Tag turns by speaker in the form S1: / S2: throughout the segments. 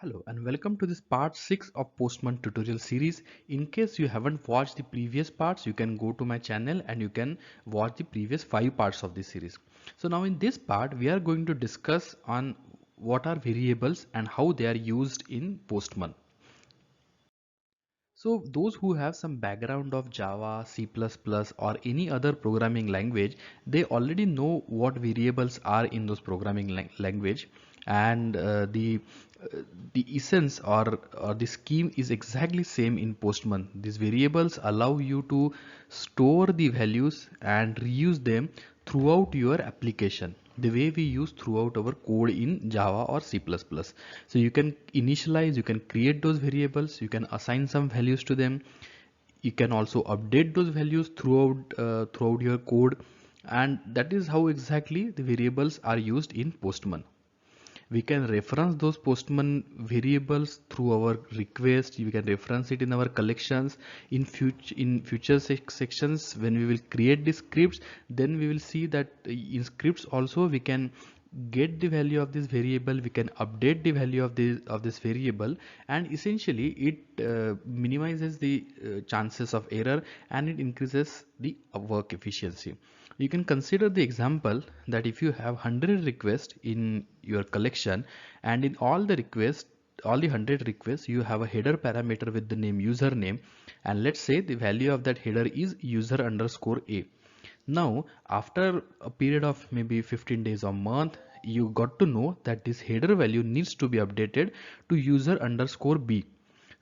S1: Hello and welcome to this part 6 of Postman tutorial series. In case you haven't watched the previous parts, you can go to my channel and you can watch the previous 5 parts of this series. So now in this part we are going to discuss on what are variables and how they are used in Postman. So those who have some background of Java, C++ or any other programming language, they already know what variables are in those programming language, and the essence or the scheme is exactly same in Postman. These variables allow you to store the values and reuse them throughout your application, the way we use throughout our code in Java or C++. So you can initialize, you can create those variables, you can assign some values to them, you can also update those values throughout your code, and that is how exactly the variables are used in Postman. We can reference those Postman variables through our request. We can reference it in our collections in future sections. When we will create the scripts, then we will see that in scripts also we can get the value of this variable, we can update the value of this variable, and essentially it minimizes the chances of error, and it increases the work efficiency. You can consider the example that if you have 100 requests in your collection, and in all the 100 requests, you have a header parameter with the name username, and let's say the value of that header is user underscore a. Now after a period of maybe 15 days or month, you got to know that this header value needs to be updated to user underscore b.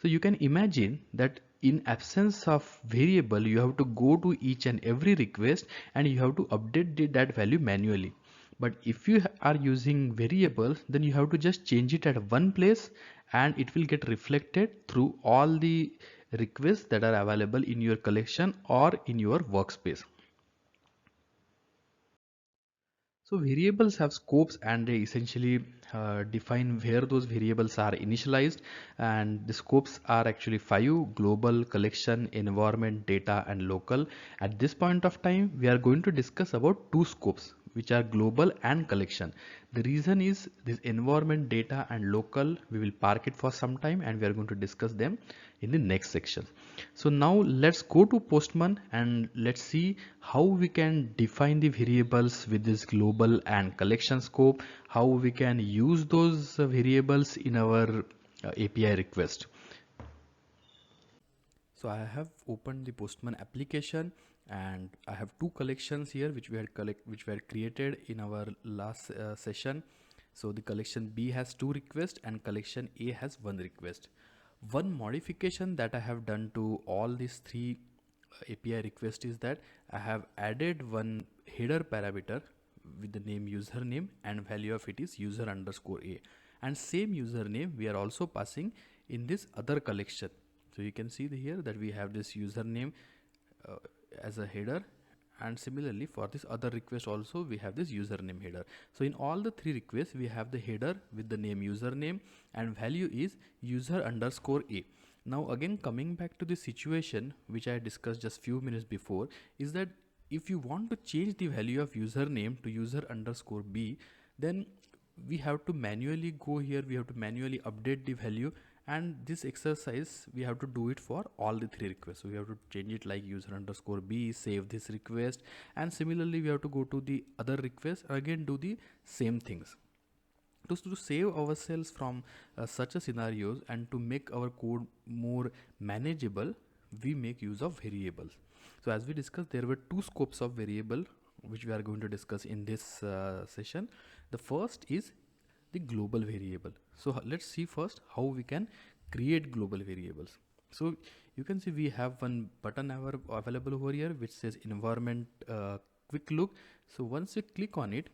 S1: So you can imagine that in absence of variable, you have to go to each and every request and you have to update that value manually. But if you are using variables, then you have to just change it at one place and it will get reflected through all the requests that are available in your collection or in your workspace. So variables have scopes, and they essentially define where those variables are initialized, and the scopes are actually 5: global, collection, environment, data and local. At this point of time we are going to discuss about two scopes, which are global and collection. The reason is this environment, data and local, we will park it for some time and we are going to discuss them in the next section. So now let's go to Postman and let's see how we can define the variables with this global and collection scope, how we can use those variables in our API request. So I have opened the Postman application and I have two collections here which were created in our last session. So the collection B has two requests and collection A has one request. One modification that I have done to all these three API requests is that I have added one header parameter with the name username, and value of it is user underscore a, and same username we are also passing in this other collection. So you can see here that we have this username uh, as a header, and similarly for this other request also we have this username header. So in all the three requests we have the header with the name username and value is user underscore a. Now again, coming back to the situation which I discussed just few minutes before, is that if you want to change the value of username to user underscore b, then we have to manually go here, we have to manually update the value, and this exercise we have to do it for all the three requests. So we have to change it like user underscore b, save this request, and similarly we have to go to the other request, again do the same things. To save ourselves from such a scenarios and to make our code more manageable, we make use of variables. So as we discussed, there were two scopes of variable which we are going to discuss in this session. The first is the global variable. So let's see first how we can create global variables. So you can see we have one button available over here which says environment quick look. So once you click on it,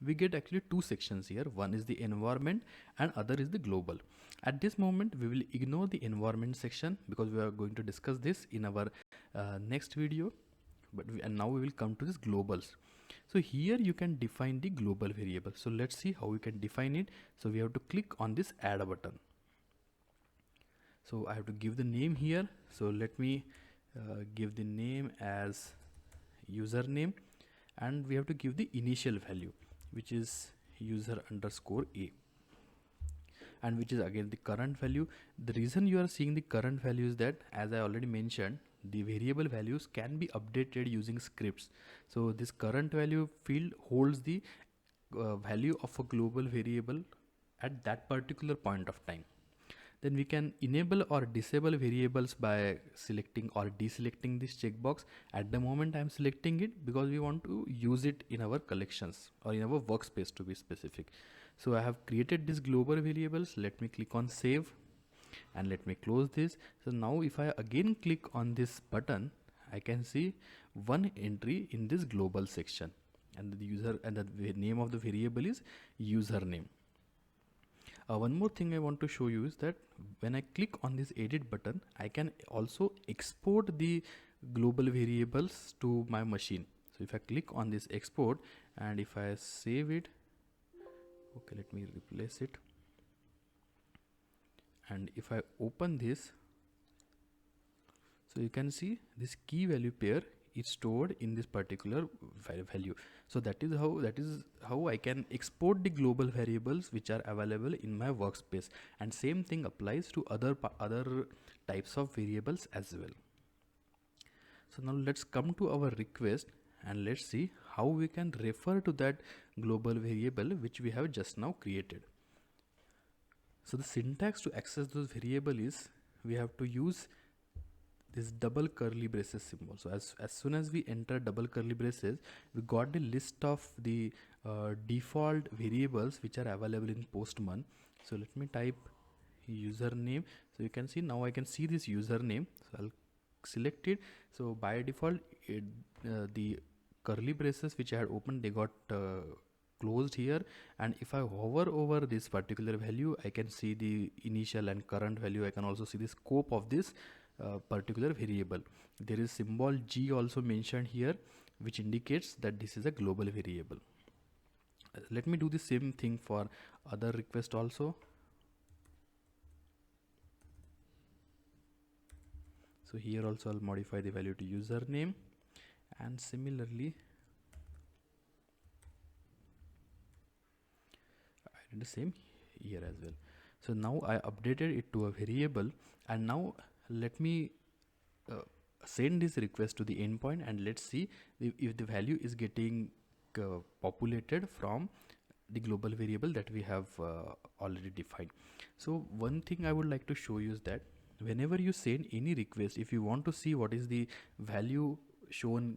S1: we get actually two sections here. One is the environment and other is the global. At this moment we will ignore the environment section because we are going to discuss this in our next video, and now we will come to this globals. So here you can define the global variable. So let's see how we can define it. So we have to click on this add button. So I have to give the name here. So let me give the name as username, and we have to give the initial value which is user underscore a. and which is again the current value. The reason you are seeing the current value is that, as I already mentioned, the variable values can be updated using scripts. So this current value field holds the value of a global variable at that particular point of time. Then we can enable or disable variables by selecting or deselecting this checkbox. At the moment I am selecting it because we want to use it in our collections or in our workspace, to be specific. So I have created these global variables. Let me click on save and let me close this. So now if I again click on this button, I can see one entry in this global section, and the user and the name of the variable is username. One more thing I want to show you is that when I click on this edit button, I can also export the global variables to my machine. So if I click on this export and if I save it, okay, let me replace it. And if I open this, so you can see this key value pair is stored in this particular value. So that is how I can export the global variables which are available in my workspace, and same thing applies to other types of variables as well. So now let's come to our request and let's see how we can refer to that global variable which we have just now created. So the syntax to access those variable is we have to use this double curly braces symbol. So as soon as we enter double curly braces, we got the list of the default variables which are available in Postman. So let me type username. So you can see now I can see this username. So I'll select it. So by default the curly braces which I had opened, they got closed here, and if I hover over this particular value, I can see the initial and current value. I can also see the scope of this particular variable. There is symbol G also mentioned here, which indicates that this is a global variable. Let me do the same thing for other request also. So here also I'll modify the value to username, and similarly I did the same here as well. So now I updated it to a variable, and now let me send this request to the endpoint, and let's see if the value is getting populated from the global variable that we have already defined. So one thing I would like to show you is that whenever you send any request, if you want to see what is the value shown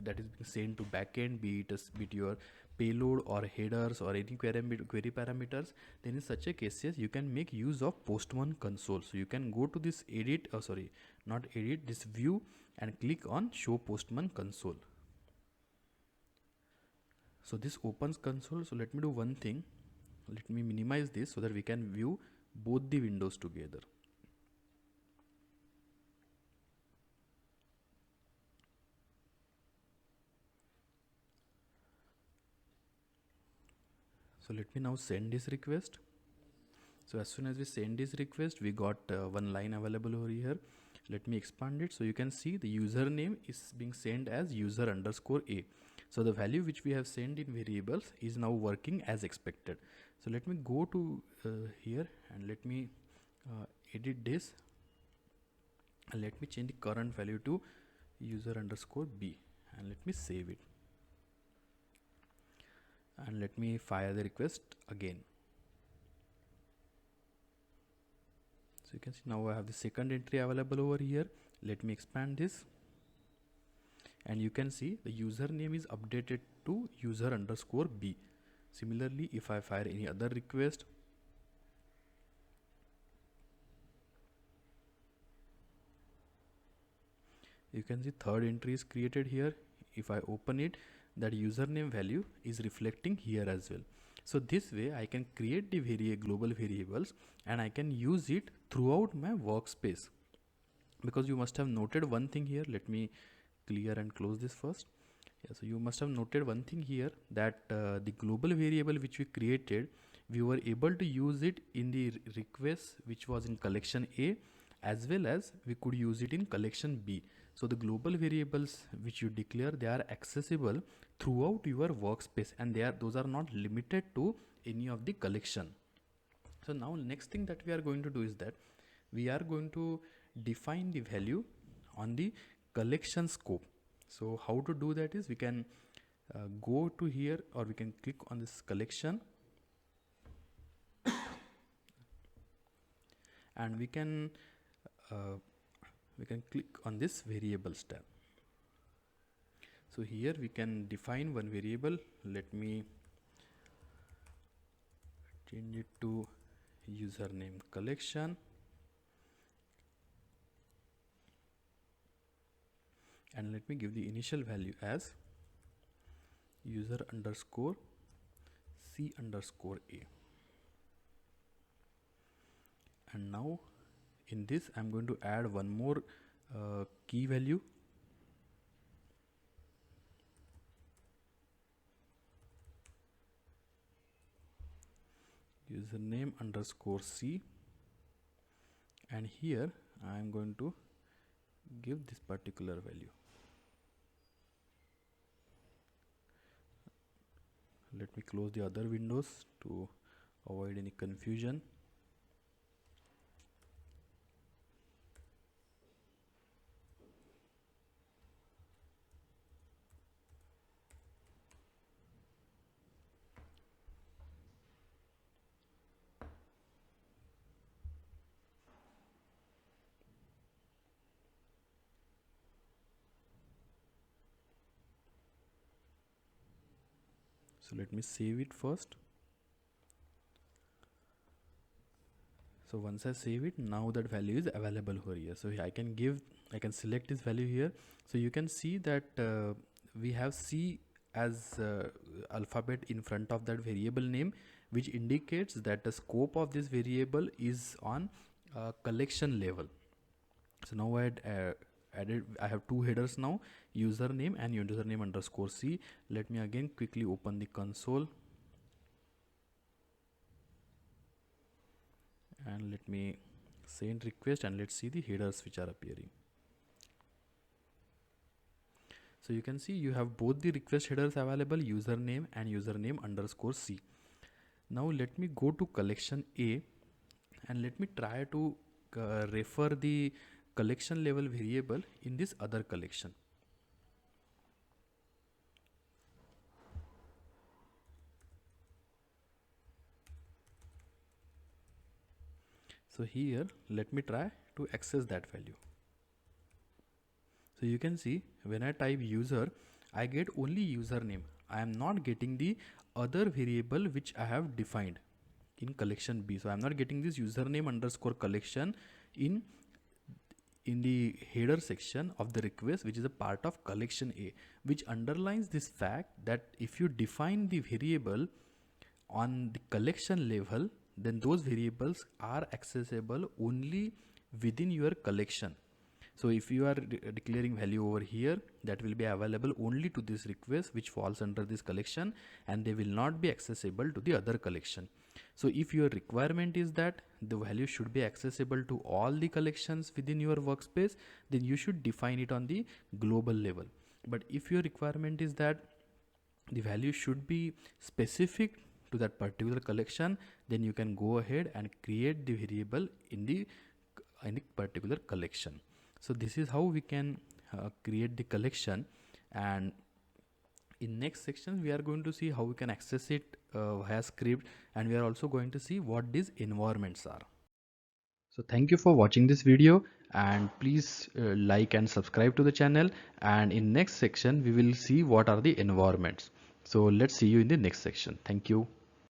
S1: that is being sent to backend, be it your payload or headers or any query parameters, then in such a cases you can make use of Postman console. So you can go to this this view and click on show Postman console. So this opens console. So let me do one thing. Let me minimize this so that we can view both the windows together. So let me now send this request. So as soon as we send this request, we got one line available over here. Let me expand it. So you can see the username is being sent as user_a. So the value which we have sent in variables is now working as expected. So let me go to here and let me edit this, and let me change the current value to user_b, and let me save it, and let me fire the request again. So you can see now I have the second entry available over here. Let me expand this, and you can see the username is updated to user_b. Similarly, if I fire any other request, you can see third entry is created here. If I open it, that username value is reflecting here as well. So this way I can create the global variables, and I can use it throughout my workspace. Because you must have noted one thing here. Let me clear and close this first. Yeah, so you must have noted one thing here, that the global variable which we created, we were able to use it in the request which was in collection A, as well as we could use it in collection B. So the global variables which you declare, they are accessible throughout your workspace, and those are not limited to any of the collection. So now next thing that we are going to do is that we are going to define the value on the collection scope. So how to do that is we can go to here, or we can click on this collection, and we can click on this variables tab. So here we can define one variable. Let me change it to username collection, and let me give the initial value as user underscore c underscore a. And now in this I'm going to add one more key value, username underscore c, and here I am going to give this particular value. Let me close the other windows to avoid any confusion. So let me save it first. So once I save it, now that value is available over here. So I can select this value here. So you can see that we have C as alphabet in front of that variable name, which indicates that the scope of this variable is on collection level. So now I have two headers now, username and username underscore c. Let me again quickly open the console, and let me send request, and let's see the headers which are appearing. So you can see you have both the request headers available, username and username underscore c. Now let me go to collection A, and let me try to refer the collection level variable in this other collection. So here let me try to access that value. So you can see when I type user, I get only username. I am not getting the other variable which I have defined in collection B. So I am not getting this username underscore collection in the header section of the request, which is a part of collection A, which underlines this fact that if you define the variable on the collection level, then those variables are accessible only within your collection. So if you are declaring value over here, that will be available only to this request which falls under this collection, and they will not be accessible to the other collection. So if your requirement is that the value should be accessible to all the collections within your workspace, then you should define it on the global level. But if your requirement is that the value should be specific to that particular collection, then you can go ahead and create the variable in the particular collection. So this is how we can create the collection, and in next section we are going to see how we can access it via script, and we are also going to see what these environments are. So thank you for watching this video, and please like and subscribe to the channel, and in next section we will see what are the environments. So let's see you in the next section. Thank you.